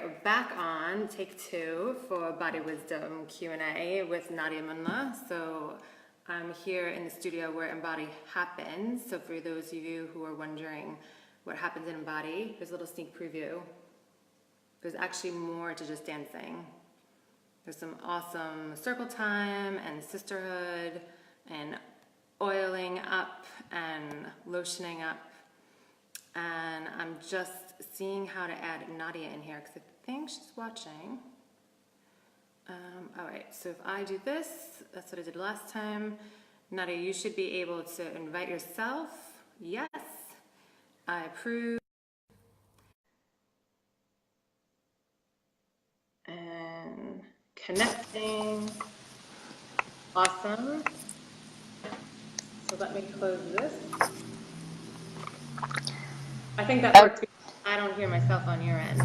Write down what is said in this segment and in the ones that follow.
we're back on take 2 for Body Wisdom Q&A with Nadia Munda. So I'm here in the studio where Embody happens. So for those of you who are wondering what happens in Embody, here's a little sneak preview. There's actually more to just dancing. There's some awesome circle time and sisterhood and oiling up and lotioning up. And I'm just seeing how to add Nadia in here because I think she's watching. All right, so if I do this, that's what I did last time. Nadia, you should be able to invite yourself. Yes, I approve. And connecting. Awesome. So let me close this. I think that works because I don't hear myself on your end.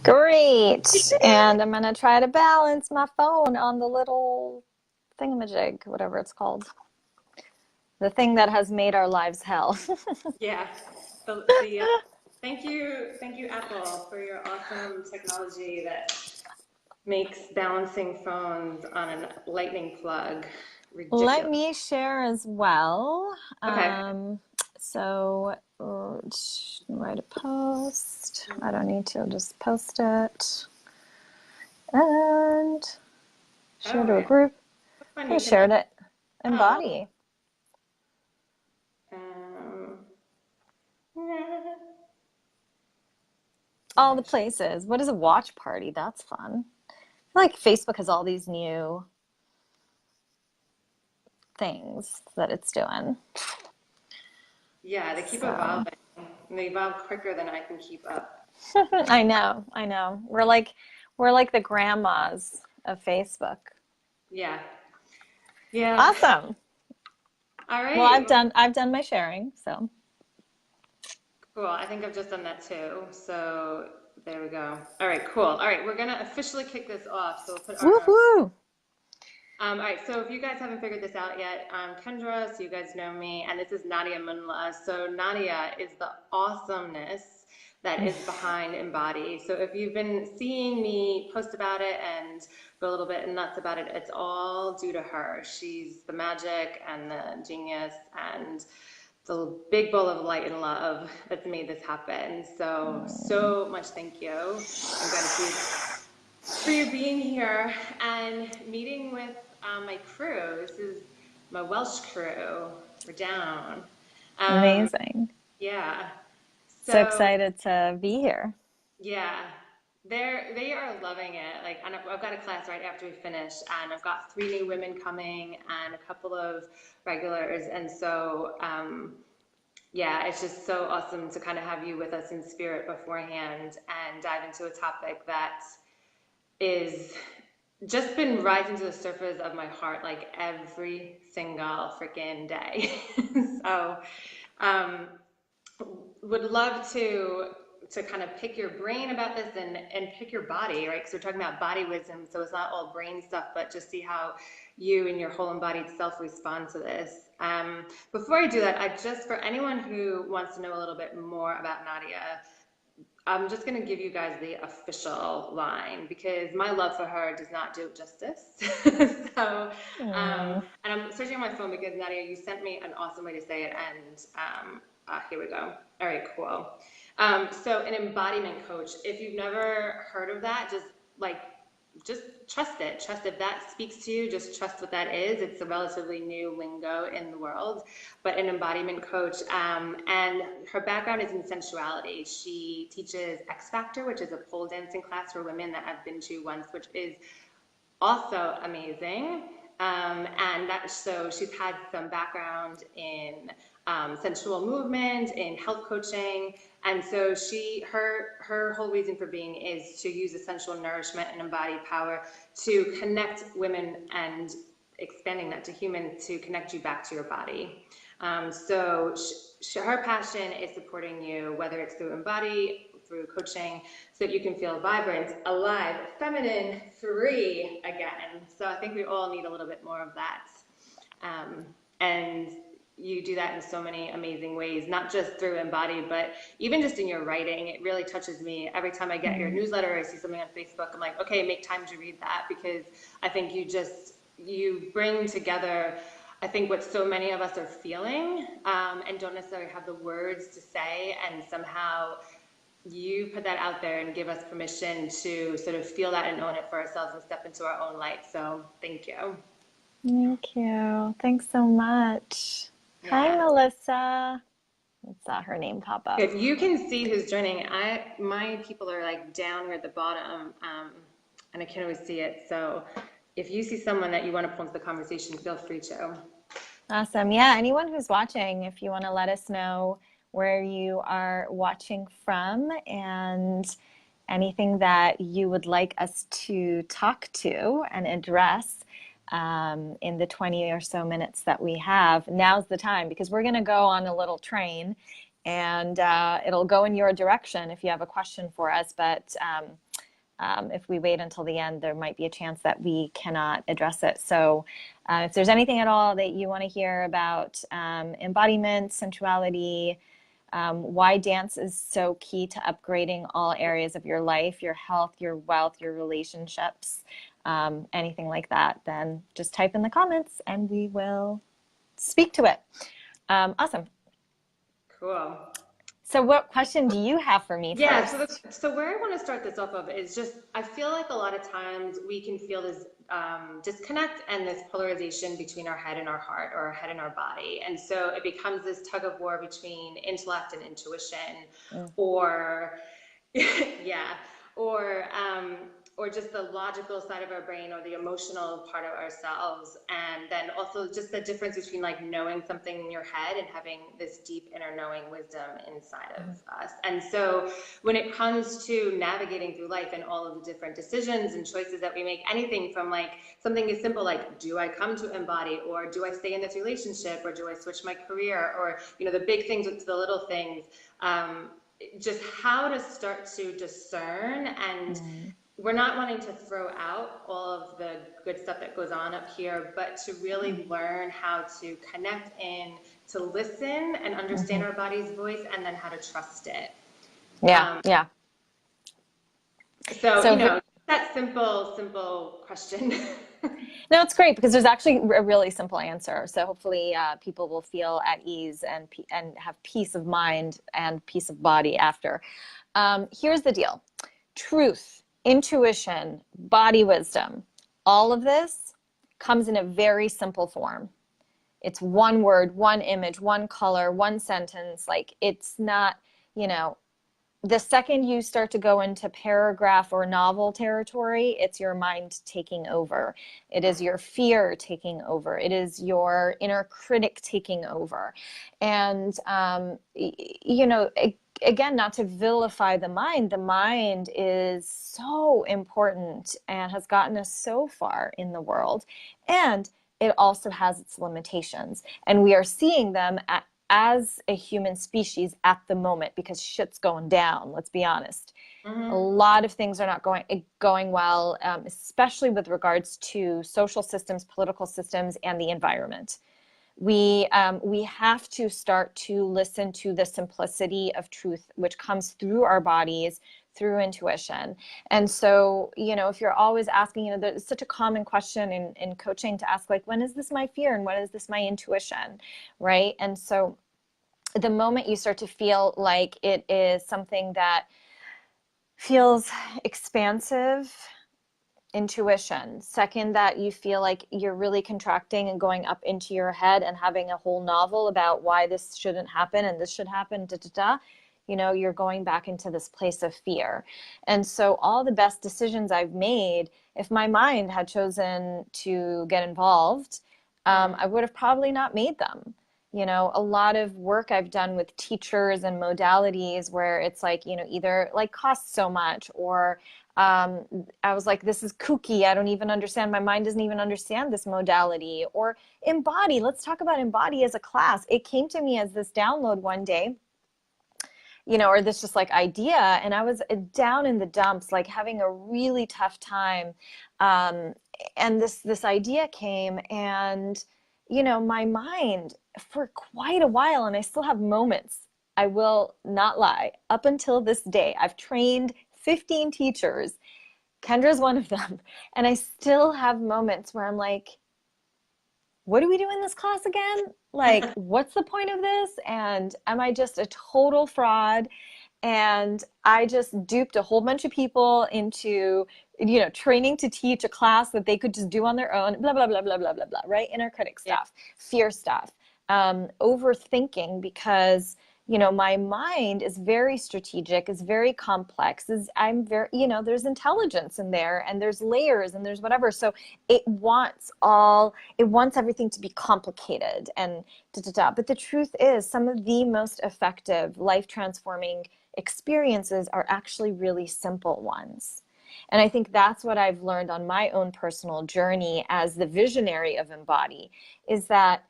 Great. And I'm going to try to balance my phone on the little thingamajig, whatever it's called. The thing that has made our lives hell. Yeah. Thank you, Apple, for your awesome technology that makes balancing phones on a lightning plug ridiculous. Let me share as well. Okay. So write a post. I don't need to, I'll just post it. And share to a group. I shared it. Embody. All the places. What is a watch party? That's fun. I feel like Facebook has all these new things that it's doing. Yeah, they keep evolving. And they evolve quicker than I can keep up. I know. We're like the grandmas of Facebook. Yeah. Awesome. All right. Well, I've done my sharing, so. Cool. I think I've just done that too. So there we go. All right, cool. All right, we're gonna officially kick this off. So we'll put our woohoo. All right, so if you guys haven't figured this out yet, I'm Kendra, so you guys know me, and this is Nadia Munda. So Nadia is the awesomeness that is behind Embody. So if you've been seeing me post about it and go a little bit nuts about it, it's all due to her. She's the magic and the genius and the big bowl of light and love that's made this happen. So much thank you and gratitude for you being here and meeting with my crew. This is my Welsh crew. We're down. Amazing. Yeah. So excited to be here. Yeah. They are loving it. Like, I've got a class right after we finish, and I've got 3 new women coming and a couple of regulars. And so, yeah, it's just so awesome to kind of have you with us in spirit beforehand and dive into a topic that is just been rising to the surface of my heart like every single freaking day. So would love to kind of pick your brain about this and pick your body, right? Because we're talking about body wisdom, so it's not all brain stuff, but just see how you and your whole embodied self respond to this. Before I do that, for anyone who wants to know a little bit more about Nadia, I'm just going to give you guys the official line because my love for her does not do it justice. So, and I'm searching on my phone because Nadia, you sent me an awesome way to say it, and here we go. All right, cool. So an embodiment coach, if you've never heard of that, just trust it. Trust if that speaks to you, just trust what that is. It's a relatively new lingo in the world, but an embodiment coach. And her background is in sensuality. She teaches X Factor, which is a pole dancing class for women that I've been to once, which is also amazing. So she's had some background in sensual movement, in health coaching, and so her whole reason for being is to use essential nourishment and embodied power to connect women and expanding that to human to connect you back to your body. So her passion is supporting you, whether it's through Embody, through coaching, so that you can feel vibrant, alive, feminine, free again. So I think we all need a little bit more of that. And you do that in so many amazing ways, not just through Embody, but even just in your writing. It really touches me. Every time I get your Mm. newsletter or I see something on Facebook, I'm like, okay, make time to read that, because I think you bring together, I think, what so many of us are feeling, and don't necessarily have the words to say, and somehow you put that out there and give us permission to sort of feel that and own it for ourselves and step into our own light. So thank you. Thank you. Thanks so much. Hi, Yeah. Melissa. I saw her name pop up. Good. You can see who's joining. My people are like down here at the bottom, and I can't always see it. So if you see someone that you want to pull into the conversation, feel free to. Awesome. Yeah, anyone who's watching, if you want to let us know where you are watching from and anything that you would like us to talk to and address in the 20 or so minutes that we have, now's the time, because we're going to go on a little train and it'll go in your direction if you have a question for us. But if we wait until the end, there might be a chance that we cannot address it. So if there's anything at all that you want to hear about embodiment, sensuality, why dance is so key to upgrading all areas of your life, your health, your wealth, your relationships, anything like that, then just type in the comments and we will speak to it. Awesome. Cool. So what question do you have for me Yeah, first? so where I want to start this off of is just, I feel like a lot of times we can feel this disconnect and this polarization between our head and our heart, or our head and our body. And so it becomes this tug of war between intellect and intuition, Mm, or yeah, or or just the logical side of our brain, or the emotional part of ourselves, and then also just the difference between like knowing something in your head and having this deep inner knowing wisdom inside of mm, us. And so when it comes to navigating through life and all of the different decisions and choices that we make, anything from like something as simple like, do I come to embody, or do I stay in this relationship, or do I switch my career, or the big things to the little things, just how to start to discern. And mm, we're not wanting to throw out all of the good stuff that goes on up here, but to mm, really learn how to connect in, to listen and understand mhm. our body's voice, and then how to trust it. Yeah, Um, yeah. so, So that simple question. no, it's great because there's actually a really simple answer. So hopefully people will feel at ease and have peace of mind and peace of body after. Here's the deal. Truth, intuition, body wisdom, all of this comes in a very simple form. It's one word, one image, one color, one sentence. Like it's not, you know, the second you start to go into paragraph or novel territory, it's your mind taking over. It is your fear taking over. It is your inner critic taking over. And, again, not to vilify the mind is so important and has gotten us so far in the world. And it also has its limitations. And we are seeing them as a human species at the moment because shit's going down, let's be honest. A Mm-hmm. lot of things are not going well, especially with regards to social systems, political systems, and the environment. We have to start to listen to the simplicity of truth, which comes through our bodies, through intuition. And so, if you're always asking, there's such a common question in coaching to ask, like, when is this my fear and when is this my intuition, right? And so the moment you start to feel like it is something that feels expansive, intuition. Second, that you feel like you're really contracting and going up into your head and having a whole novel about why this shouldn't happen and this should happen, da da da. You're going back into this place of fear. And so all the best decisions I've made, if my mind had chosen to get involved, I would have probably not made them. A lot of work I've done with teachers and modalities where it's like, either like costs so much, or I was like, this is kooky. I don't even understand. My mind doesn't even understand this modality. Or embody. Let's talk about embody as a class. It came to me as this download one day, or this just like idea. And I was down in the dumps, like having a really tough time. And this idea came, and my mind for quite a while, and I still have moments, I will not lie, up until this day, I've trained 15 teachers. Kendra's one of them. And I still have moments where I'm like, what do we do in this class again? Like, what's the point of this? And am I just a total fraud? And I just duped a whole bunch of people into, training to teach a class that they could just do on their own, blah, blah, blah, blah, blah, blah, blah, right? Inner critic Yeah. stuff, fear stuff, overthinking because, my mind is very strategic, is very complex, I'm very, there's intelligence in there and there's layers and there's whatever. So it wants everything to be complicated and da, da, da. But the truth is some of the most effective life transforming experiences are actually really simple ones. And I think that's what I've learned on my own personal journey as the visionary of Embody, is that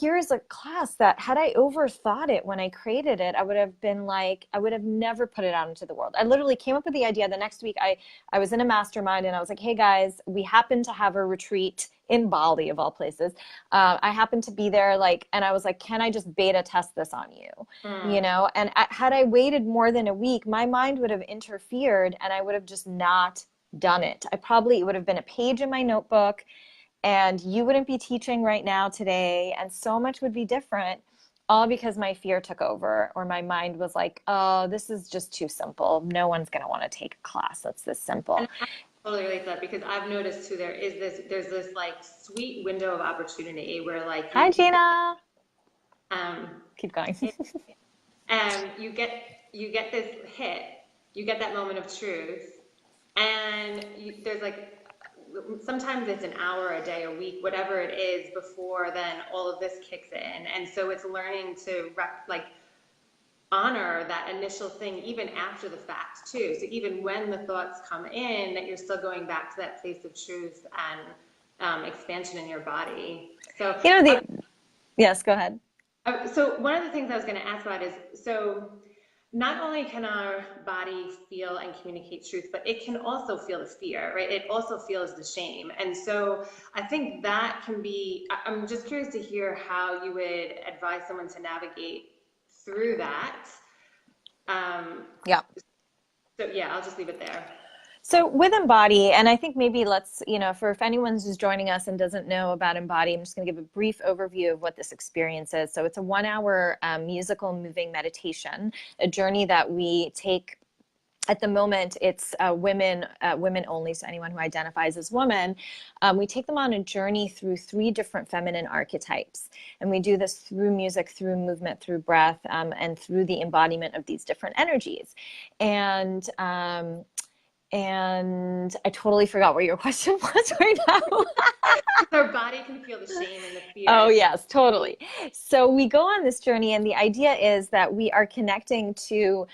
here's a class that had I overthought it when I created it, I would have been like, I would have never put it out into the world. I literally came up with the idea the next week. I was in a mastermind and I was like, hey guys, we happen to have a retreat in Bali of all places. I happened to be there, and I was like, can I just beta test this on you? And had I waited more than a week, my mind would have interfered and I would have just not done it. It would have been a page in my notebook and you wouldn't be teaching right now today. And so much would be different, all because my fear took over, or my mind was like, oh, this is just too simple. No one's going to want to take a class that's this simple. And I totally relate to that because I've noticed too, there's this like sweet window of opportunity where like Hi, Gina. um, Keep going. and you get this hit, you get that moment of truth, and there's like sometimes it's an hour, a day, a week, whatever it is before then all of this kicks in. And so it's learning to honor that initial thing even after the fact too. So even when the thoughts come in, that you're still going back to that place of truth and expansion in your body. So Yes, go ahead. so one of the things I was going to ask about is, so not only can our body feel and communicate truth, but it can also feel the fear, right? It also feels the shame. And so I think that can be, I'm just curious to hear how you would advise someone to navigate through that. Yeah. So yeah, I'll just leave it there. So with Embody, and I think maybe let's, if anyone's just joining us and doesn't know about Embody, I'm just going to give a brief overview of what this experience is. So it's a 1 hour musical moving meditation, a journey that we take. At the moment, it's women only, so anyone who identifies as woman. We take them on a journey through 3 different feminine archetypes. And we do this through music, through movement, through breath, and through the embodiment of these different energies. And I totally forgot what your question was right now. Our body can feel the shame and the fear. Oh, yes, totally. So we go on this journey, and the idea is that we are connecting to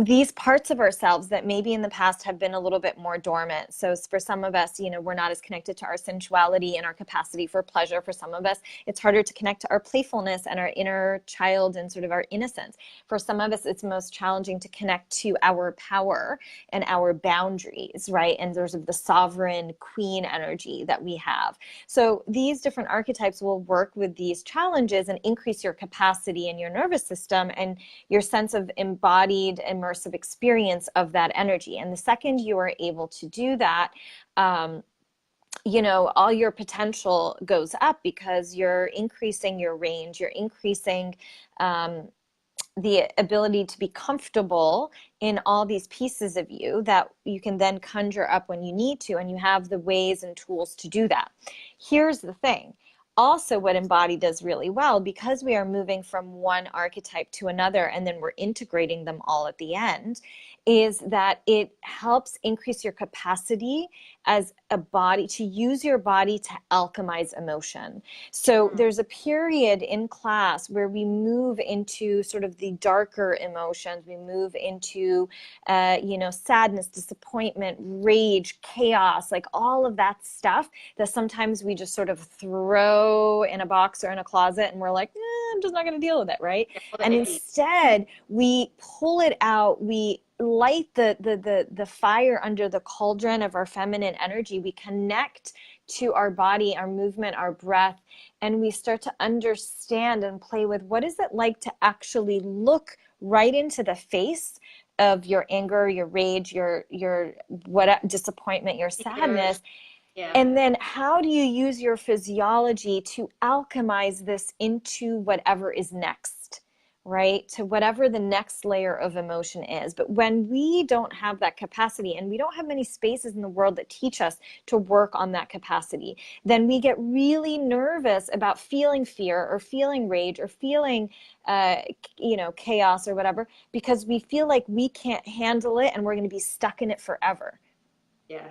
these parts of ourselves that maybe in the past have been a little bit more dormant. So for some of us, we're not as connected to our sensuality and our capacity for pleasure. For some of us, it's harder to connect to our playfulness and our inner child and sort of our innocence. For some of us, it's most challenging to connect to our power and our boundaries, right? And there's the sovereign queen energy that we have. So these different archetypes will work with these challenges and increase your capacity in your nervous system and your sense of embodied immersive experience of that energy. And the second you are able to do that, all your potential goes up because you're increasing your range, you're increasing the ability to be comfortable in all these pieces of you that you can then conjure up when you need to, and you have the ways and tools to do that. Here's the thing. Also, what Embody does really well, because we are moving from one archetype to another and then we're integrating them all at the end, is that it helps increase your capacity as a body to use your body to alchemize emotion. So there's a period in class where we move into sort of the darker emotions. We move into, sadness, disappointment, rage, chaos, like all of that stuff that sometimes we just sort of throw in a box or in a closet and we're like, I'm just not going to deal with it, right? And instead, we pull it out, we light the fire under the cauldron of our feminine energy. We connect to our body, our movement, our breath, and we start to understand and play with what is it like to actually look right into the face of your anger, your rage, your what disappointment, your sadness. Yeah. And then how do you use your physiology to alchemize this into whatever is next, right? To whatever the next layer of emotion is. But when we don't have that capacity, and we don't have many spaces in the world that teach us to work on that capacity, then we get really nervous about feeling fear or feeling rage or feeling, chaos or whatever, because we feel like we can't handle it and we're going to be stuck in it forever. Yeah.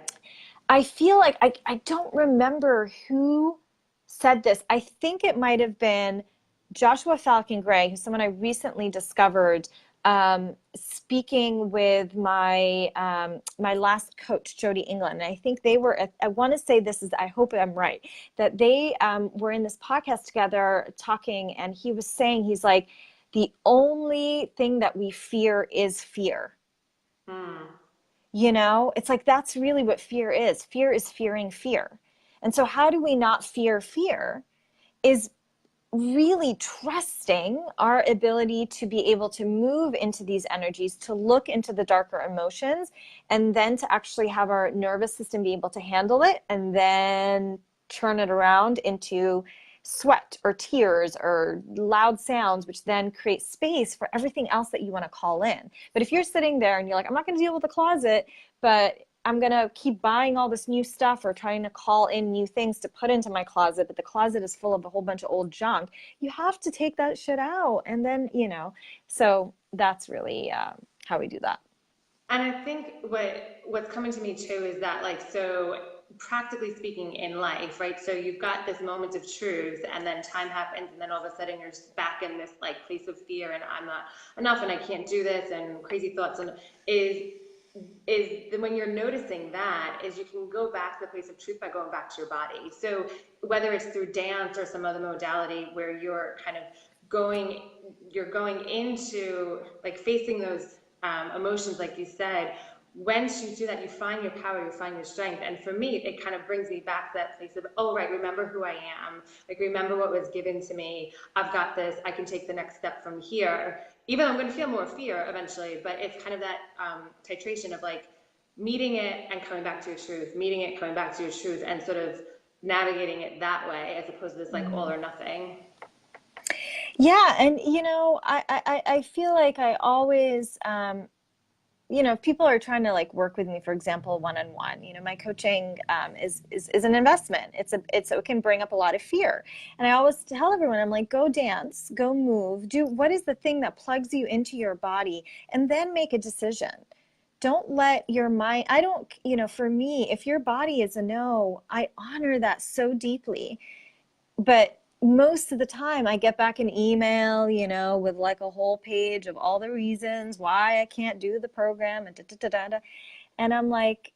I feel like I don't remember who said this. I think it might have been Joshua Falcon Gray, who's someone I recently discovered, speaking with my last coach, Jody England. And I think they were, I want to say this is, I hope I'm right, that they were in this podcast together talking, and he was saying, he's like, the only thing that we fear is fear. It's like that's really what fear is. Fear is fearing fear. And so how do we not fear fear is really trusting our ability to be able to move into these energies, to look into the darker emotions, and then to actually have our nervous system be able to handle it and then turn it around into sweat or tears or loud sounds, which then create space for everything else that you want to call in. But if you're sitting there and you're like, I'm not going to deal with the closet, but I'm going to keep buying all this new stuff or trying to call in new things to put into my closet, but the closet is full of a whole bunch of old junk, you have to take that shit out. And then, so that's really how we do that. And I think what's coming to me too is that, like, so practically speaking in life, right? So you've got this moment of truth, and then time happens, and then all of a sudden you're just back in this like place of fear, and I'm not enough, and I can't do this, and crazy thoughts, and when you're noticing that, is you can go back to the place of truth by going back to your body. So whether it's through dance or some other modality where you're kind of going into like facing those emotions, like you said, once you do that, you find your power, you find your strength. And for me, it kind of brings me back to that place of, oh, right, remember who I am. Like, remember what was given to me. I've got this. I can take the next step from here. Even though I'm going to feel more fear eventually, but it's kind of that titration of like meeting it and coming back to your truth, meeting it, coming back to your truth, and sort of navigating it that way, as opposed to this like all or nothing. Yeah. And, I feel like I always, if people are trying to like work with me, for example, one-on-one, my coaching is an investment. It can bring up a lot of fear. And I always tell everyone, I'm like, go dance, go move, do what is the thing that plugs you into your body, and then make a decision. Don't let your mind, for me, if your body is a no, I honor that so deeply. But most of the time I get back an email, with like a whole page of all the reasons why I can't do the program and And I'm like,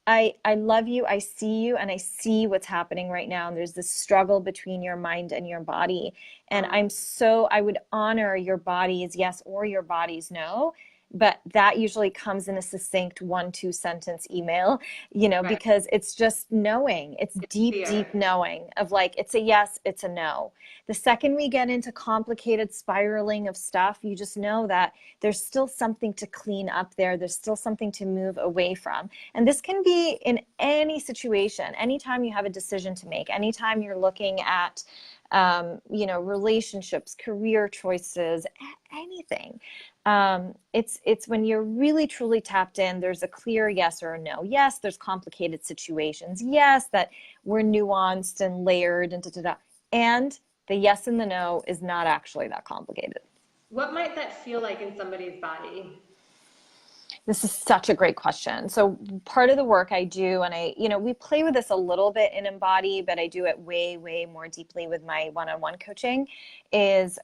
I love you. I see you, and I see what's happening right now. And there's this struggle between your mind and your body. And I would honor your body's yes or your body's no. But that usually comes in a succinct 1-2 sentence email, Right. because it's just knowing. It's deep, fear. deep knowing of like, it's a yes, it's a no. The second we get into complicated spiraling of stuff, you just know that there's still something to clean up there. There's still something to move away from. And this can be in any situation, anytime you have a decision to make, anytime you're looking at, relationships, career choices, anything. It's when you're really truly tapped in, there's a clear yes or a no. Yes, there's complicated situations. Yes, that we're nuanced and layered and And the yes and the no is not actually that complicated. What might that feel like in somebody's body? This is such a great question. So part of the work I do, and we play with this a little bit in Embody, but I do it way, way more deeply with my one-on-one coaching, is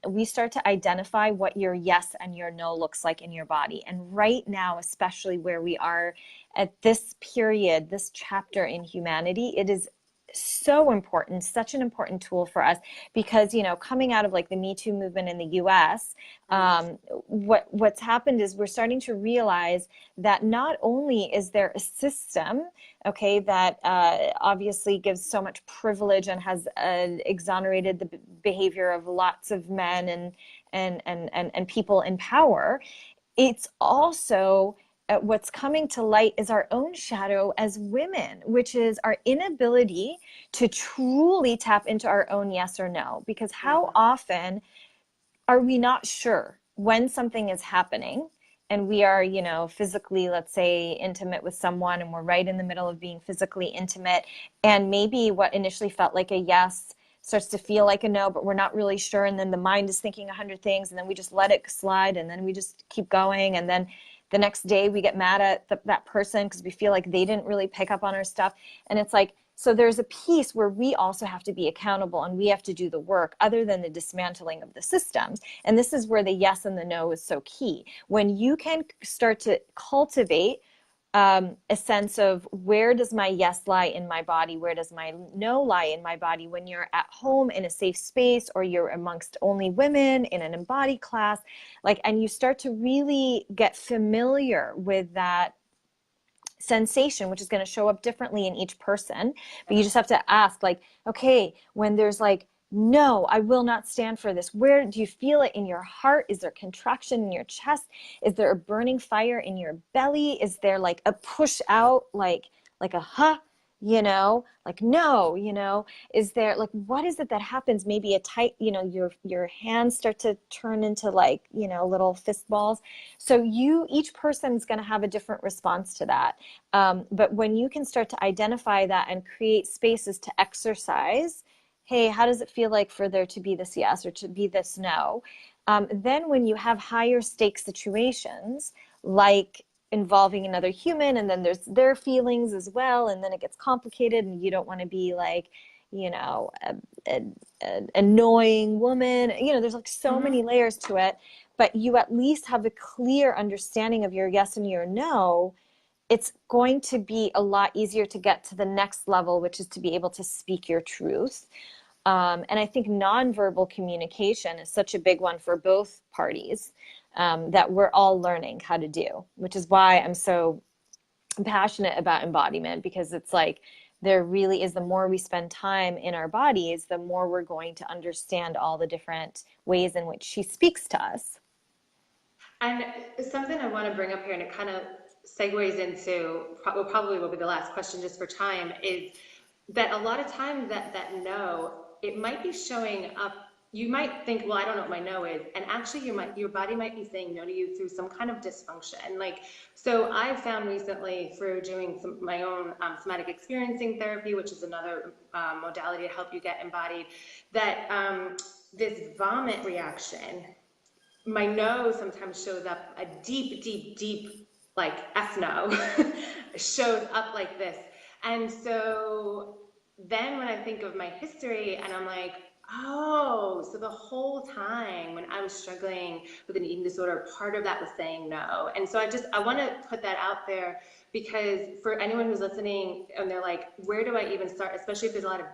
we start to identify what your yes and your no looks like in your body. And right now, especially where we are at this period, this chapter in humanity, it is so important, such an important tool for us because, you know, coming out of like the Me Too movement in the US, what's happened is we're starting to realize that not only is there a system, okay, that obviously gives so much privilege and has exonerated the behavior of lots of men and people in power, it's also what's coming to light is our own shadow as women, which is our inability to truly tap into our own yes or no. Because how often are we not sure when something is happening and we are, you know, physically, let's say, intimate with someone and we're right in the middle of being physically intimate, and maybe what initially felt like a yes starts to feel like a no, but we're not really sure, and then the mind is thinking 100 things, and then we just let it slide, and then we just keep going, and then the next day we get mad at that person because we feel like they didn't really pick up on our stuff. And it's like, so there's a piece where we also have to be accountable and we have to do the work other than the dismantling of the systems. And this is where the yes and the no is so key. When you can start to cultivate a sense of where does my yes lie in my body, where does my no lie in my body, when you're at home in a safe space or you're amongst only women in an embodied class, like, and you start to really get familiar with that sensation, which is going to show up differently in each person, but you just have to ask, like, okay, when there's like, no, I will not stand for this. Where do you feel it in your heart? Is there contraction in your chest? Is there a burning fire in your belly? Is there like a push out, like a huh, you know, like no, you know? Is there like, what is it that happens? Maybe a tight, you know, your hands start to turn into like, you know, little fist balls. So each person is going to have a different response to that. But when you can start to identify that and create spaces to exercise, hey, how does it feel like for there to be this yes or to be this no? Then when you have higher stake situations, like involving another human, and then there's their feelings as well, and then it gets complicated, and you don't want to be like, you know, an annoying woman. You know, there's like so many layers to it, but you at least have a clear understanding of your yes and your no. It's going to be a lot easier to get to the next level, which is to be able to speak your truth. And I think nonverbal communication is such a big one for both parties, that we're all learning how to do, which is why I'm so passionate about embodiment, because it's like there really is, the more we spend time in our bodies, the more we're going to understand all the different ways in which she speaks to us. And something I want to bring up here, and it kind of segues into what probably will be the last question just for time, is that a lot of times that no, it might be showing up. You might think, well, I don't know what my no is, and actually your body might be saying no to you through some kind of dysfunction. Like, so I found recently through doing my own somatic experiencing therapy, which is another modality to help you get embodied, that this vomit reaction, my no sometimes shows up a deep, deep, deep, like F no, shows up like this. And so then when I think of my history and I'm like, oh, so the whole time when I was struggling with an eating disorder, part of that was saying no. And so I want to put that out there, because for anyone who's listening and they're like, where do I even start? Especially if there's a lot of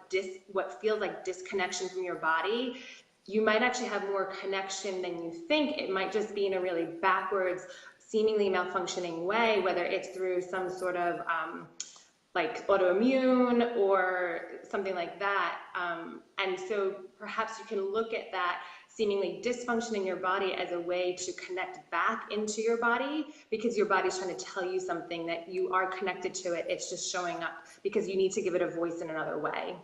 what feels like disconnection from your body, you might actually have more connection than you think. It might just be in a really backwards, seemingly malfunctioning way, whether it's through some sort of like autoimmune or something like that. And so perhaps you can look at that seemingly dysfunction in your body as a way to connect back into your body, because your body's trying to tell you something that you are connected to it. It's just showing up because you need to give it a voice in another way.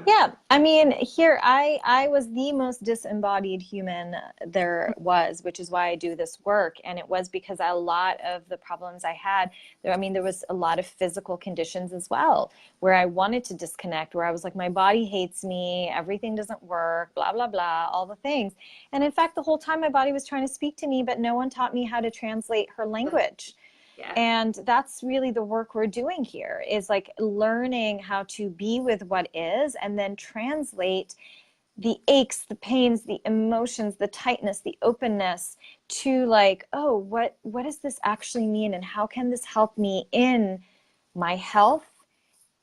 Yeah, I mean, here I was the most disembodied human there was, which is why I do this work. And it was because a lot of the problems I had, there was a lot of physical conditions as well, where I wanted to disconnect, where I was like, my body hates me, everything doesn't work, blah, blah, blah, all the things. And in fact, the whole time my body was trying to speak to me, but no one taught me how to translate her language. Yeah. And that's really the work we're doing here, is like learning how to be with what is and then translate the aches, the pains, the emotions, the tightness, the openness to like, oh, what does this actually mean? And how can this help me in my health,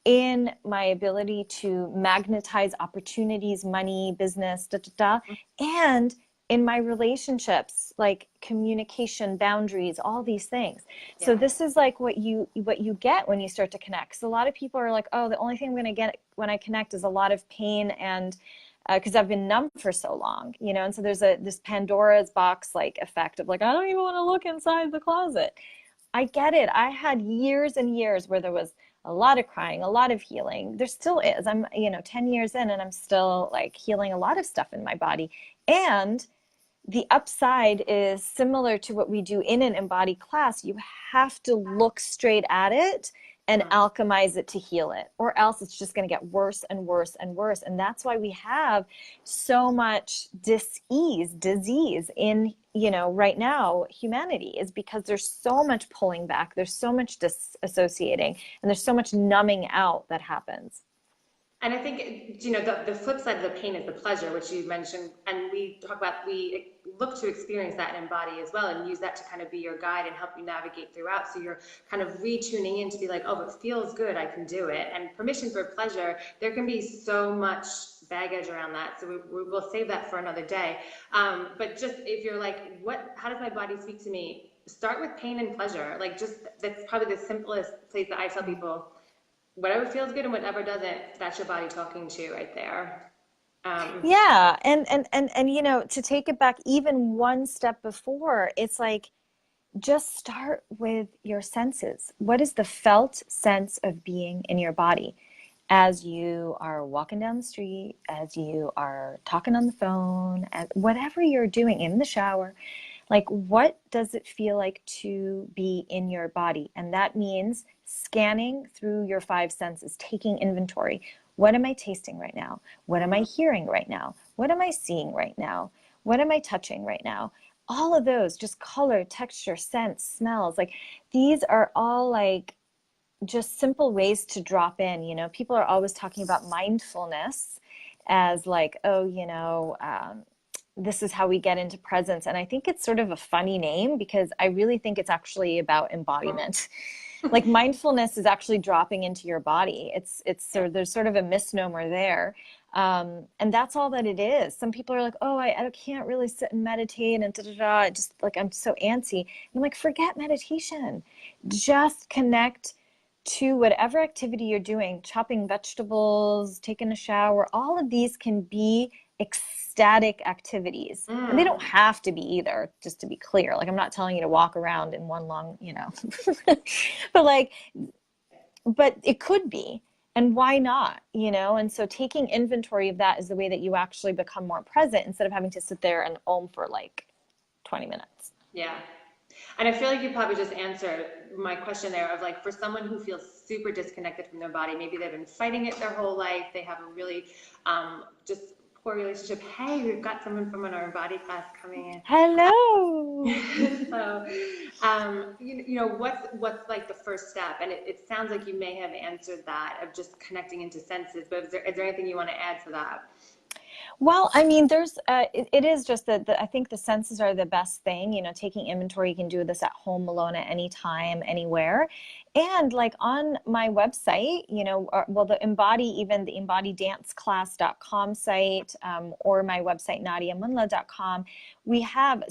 in my ability to magnetize opportunities, money, business, da, da, da, and in my relationships, like communication, boundaries, all these things. So Yeah. this is like what you get when you start to connect. So a lot of people are like, oh, the only thing I'm going to get when I connect is a lot of pain, and because I've been numb for so long, you know. And so there's this Pandora's box like effect of like, I don't even want to look inside the closet. I get it. I had years and years where there was a lot of crying, a lot of healing. There still is. I'm, 10 years in and I'm still like healing a lot of stuff in my body. And the upside is similar to what we do in an embodied class. You have to look straight at it and alchemize it to heal it, or else it's just going to get worse and worse and worse. And that's why we have so much disease in, right now, humanity, is because there's so much pulling back, there's so much disassociating, and there's so much numbing out that happens. And I think, the flip side of the pain is the pleasure, which you mentioned. And we talk about, we look to experience that and embody as well, and use that to kind of be your guide and help you navigate throughout. So you're kind of retuning in to be like, oh, it feels good, I can do it. And permission for pleasure, there can be so much baggage around that. So we'll save that for another day. But just if you're like, how does my body speak to me? Start with pain and pleasure. Like, just, that's probably the simplest place that I tell people, whatever feels good and whatever doesn't, that's your body talking to you right there. Yeah, and to take it back even one step before, it's like, just start with your senses. What is the felt sense of being in your body as you are walking down the street, as you are talking on the phone, as whatever you're doing in the shower? Like, what does it feel like to be in your body? And that means scanning through your five senses, taking inventory. What am I tasting right now? What am I hearing right now? What am I seeing right now? What am I touching right now? All of those, just color, texture, scent, smells, like these are all like just simple ways to drop in. People are always talking about mindfulness as like, oh, this is how we get into presence. And I think it's sort of a funny name, because I really think it's actually about embodiment. Like, mindfulness is actually dropping into your body. There's sort of a misnomer there. And that's all that it is. Some people are like, oh, I can't really sit and meditate and da-da-da. Just like, I'm so antsy. And I'm like, forget meditation. Just connect to whatever activity you're doing, chopping vegetables, taking a shower. All of these can be ecstatic activities. And they don't have to be either, just to be clear. Like, I'm not telling you to walk around in one long, but it could be. And why not? And so taking inventory of that is the way that you actually become more present, instead of having to sit there and om for like 20 minutes. Yeah. And I feel like you probably just answered my question there of like, for someone who feels super disconnected from their body, maybe they've been fighting it their whole life, they have a really just poor relationship. Hey, we've got someone from our body class coming in. Hello. So, what's like the first step? And it sounds like you may have answered that, of just connecting into senses, but is there anything you want to add to that? Well, I mean, it is just that I think the senses are the best thing, taking inventory. You can do this at home, alone, at any time, anywhere. And like on my website, the embodidanceclass.com site, or my website, nadiamundla.com, we have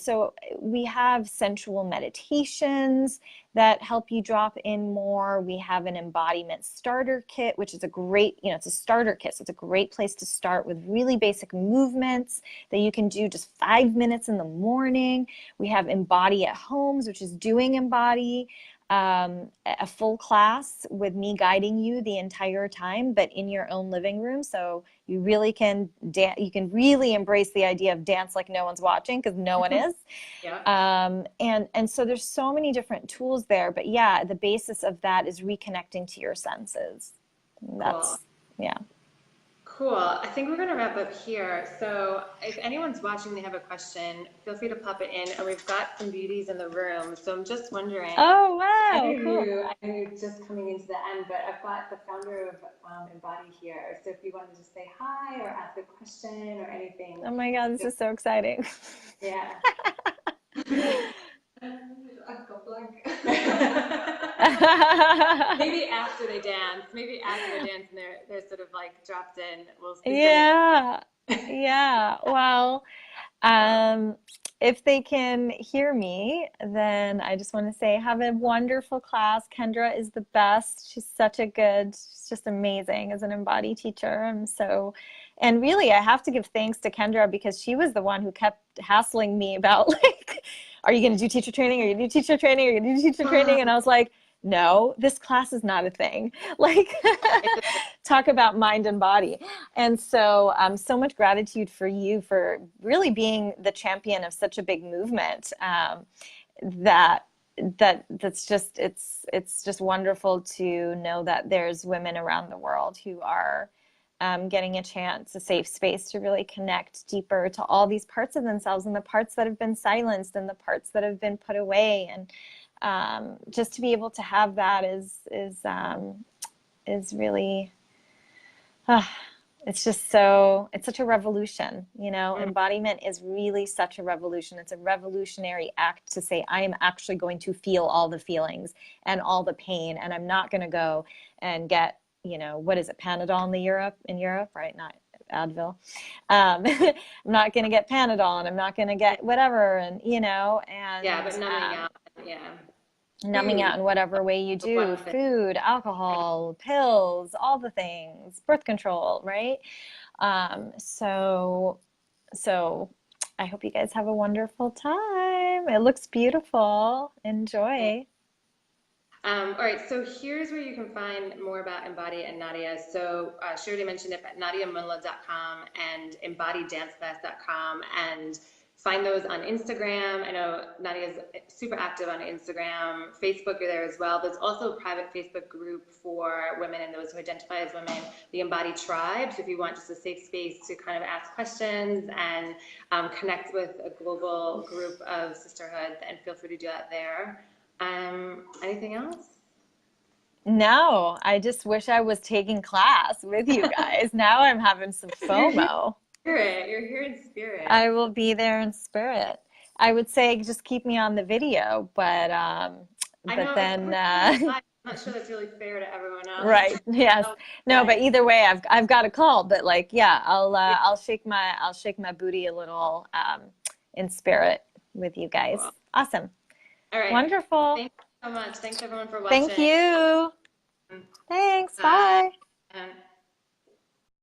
sensual meditations that help you drop in more. We have an embodiment starter kit, which is a great, it's a starter kit. So it's a great place to start with really basic movements that you can do just 5 minutes in the morning. We have Embody at Homes, which is doing Embody, a full class with me guiding you the entire time, but in your own living room. So you really can you can really embrace the idea of dance like no one's watching, because no one is. Yeah. And so there's so many different tools there, but yeah, the basis of that is reconnecting to your senses. Cool. Yeah. Cool. I think we're going to wrap up here. So if anyone's watching, they have a question, feel free to pop it in. And we've got some beauties in the room. So I'm just wondering. Oh, wow. Cool. I know you're just coming into the end, but I've got the founder of Embody here. So if you want to just say hi or ask a question or anything. Oh my God, this is so exciting. Yeah. I've got blank. Maybe after they dance, and they're sort of like dropped in, we'll speak a little. Yeah. Yeah. Well, Um, if they can hear me, then I just want to say, have a wonderful class. Kendra is the best. She's just amazing as an embody teacher. And really, I have to give thanks to Kendra because she was the one who kept hassling me about like, are you going to do teacher training? Are you going to do teacher training? Are you going to do teacher training? And I was like, no, this class is not a thing. Like, talk about mind and body. And so, so much gratitude for you for really being the champion of such a big movement. That that's just it's just wonderful to know that there's women around the world who are getting a chance, a safe space to really connect deeper to all these parts of themselves and the parts that have been silenced and the parts that have been put away. And just to be able to have that is really. It's just it's such a revolution, you know. Embodiment is really such a revolution. It's a revolutionary act to say, I am actually going to feel all the feelings and all the pain, and I'm not going to go and get, you know, what is it, Panadol in Europe, right? Not Advil. I'm not going to get Panadol, and I'm not going to get whatever, and, you know, and Yeah, but numbing out, yeah. numbing out in whatever way you do, food, alcohol, pills, all the things, birth control, right? So I hope you guys have a wonderful time. It looks beautiful. Enjoy. All right, so here's where you can find more about Embody and Nadia. So she already mentioned it, but nadiamundla.com and embodydance.com, and find those on Instagram. I know Nadia's super active on Instagram. Facebook, you're there as well. There's also a private Facebook group for women and those who identify as women, the Embody Tribe. So if you want just a safe space to kind of ask questions and connect with a global group of sisterhood, then feel free to do that there. Anything else? No, I just wish I was taking class with you guys. Now I'm having some FOMO. You're here in spirit. I will be there in spirit. I would say just keep me on the video, but then I'm not sure that's really fair to everyone else. right. Yes. No, but either way I've got a call, but like yeah, I'll shake my booty a little in spirit with you guys. Cool. Awesome. All right. Wonderful. Thank you so much. Thanks everyone for watching. Thank you. Thanks. Bye.